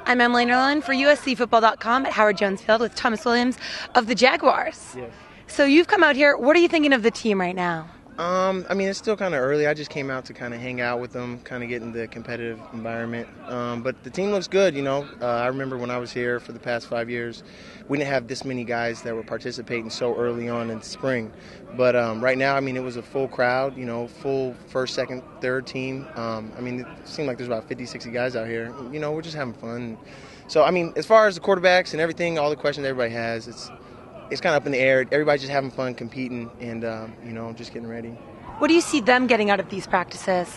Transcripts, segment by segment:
I'm Emily Nerlin for USCFootball.com at Howard Jones Field with Thomas Williams of the Jaguars. Yes. So you've come out here. What are you thinking of the team right now? I mean, it's still kind of early. I just came out to kind of hang out with them, kind of get in the competitive environment. But the team looks good, you know. I remember when I was here for the past 5 years, we didn't have this many guys that were participating so early on in spring. But right now, I mean, it was a full crowd, you know, full first, second, third team. I mean, it seemed like there's about 50, 60 guys out here. You know, we're just having fun. So, I mean, as far as the quarterbacks and everything, all the questions everybody has, it's kind of up in the air. Everybody's just having fun, competing, and, you know, just getting ready. What do you see them getting out of these practices?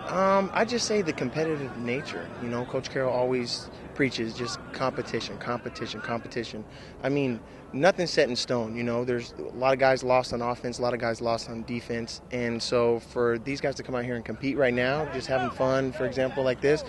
I just say the competitive nature. You know, Coach Carroll always preaches just competition, competition, competition. I mean, nothing's set in stone. You know, there's a lot of guys lost on offense, a lot of guys lost on defense. And so for these guys to come out here and compete right now, just having fun, for example, like this,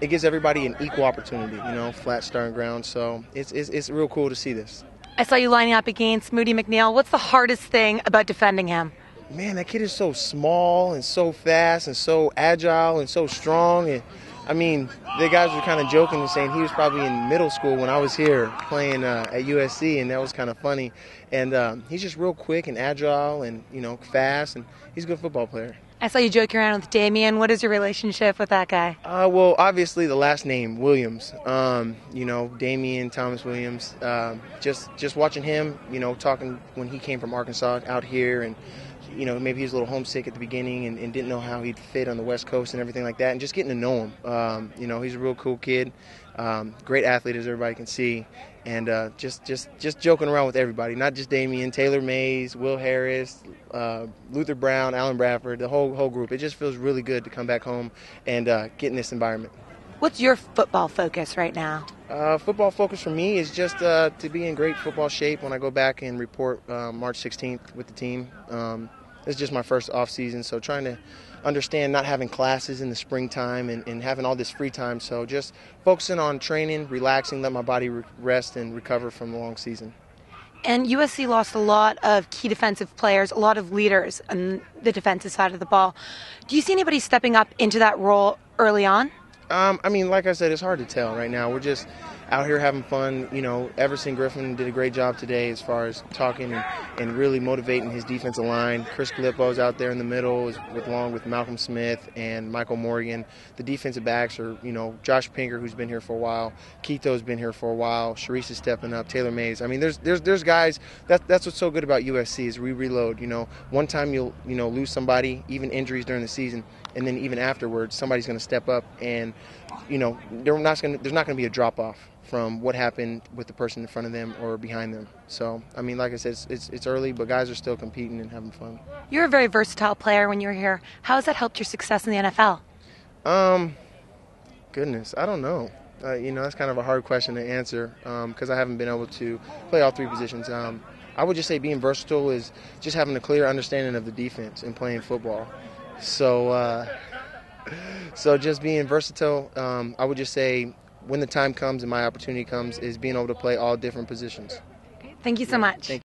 it gives everybody an equal opportunity, you know, flat starting ground. So it's real cool to see this. I saw you lining up against Moody McNeil. What's the hardest thing about defending him? Man, that kid is so small and so fast and so agile and so strong. And I mean, the guys were kind of joking and saying he was probably in middle school when I was here playing at USC, and that was kind of funny. And he's just real quick and agile and, you know, fast, and he's a good football player. I saw you joking around with Damian. What is your relationship with that guy? Well, obviously the last name, Williams. You know, Damian Thomas Williams. Just watching him, you know, talking when he came from Arkansas out here, and you know, maybe he was a little homesick at the beginning and didn't know how he'd fit on the West Coast and everything like that, and just getting to know him. You know, he's a real cool kid, great athlete as everybody can see, and just joking around with everybody, not just Damian, Taylor Mays, Will Harris, Luther Brown, Alan Bradford, the whole group. It just feels really good to come back home and get in this environment. What's your football focus right now? Football focus for me is just to be in great football shape when I go back and report March 16th with the team. This is just my first off season, so trying to understand not having classes in the springtime and having all this free time. So just focusing on training, relaxing, let my body rest and recover from the long season. And USC lost a lot of key defensive players, a lot of leaders on the defensive side of the ball. Do you see anybody stepping up into that role early on? I mean, like I said, it's hard to tell right now. We're just out here having fun. You know, Everson Griffin did a great job today as far as talking and really motivating his defensive line. Chris Glippo's out there in the middle along with Malcolm Smith and Michael Morgan. The defensive backs are, you know, Josh Pinker, who's been here for a while. Keito's been here for a while. Sharice is stepping up. Taylor Mays. I mean, there's guys. That's what's so good about USC is we reload. You know, one time you'll lose somebody, even injuries during the season, and then even afterwards somebody's going to step up and, you know, there's not going to be a drop off from what happened with the person in front of them or behind them. So, I mean, like I said, it's early, but guys are still competing and having fun. You're a very versatile player when you were here. How has that helped your success in the NFL? Goodness, I don't know. You know, that's kind of a hard question to answer because I haven't been able to play all three positions. I would just say being versatile is just having a clear understanding of the defense and playing football. So, so just being versatile, I would just say when the time comes and my opportunity comes is being able to play all different positions. Thank you so much. Thank you.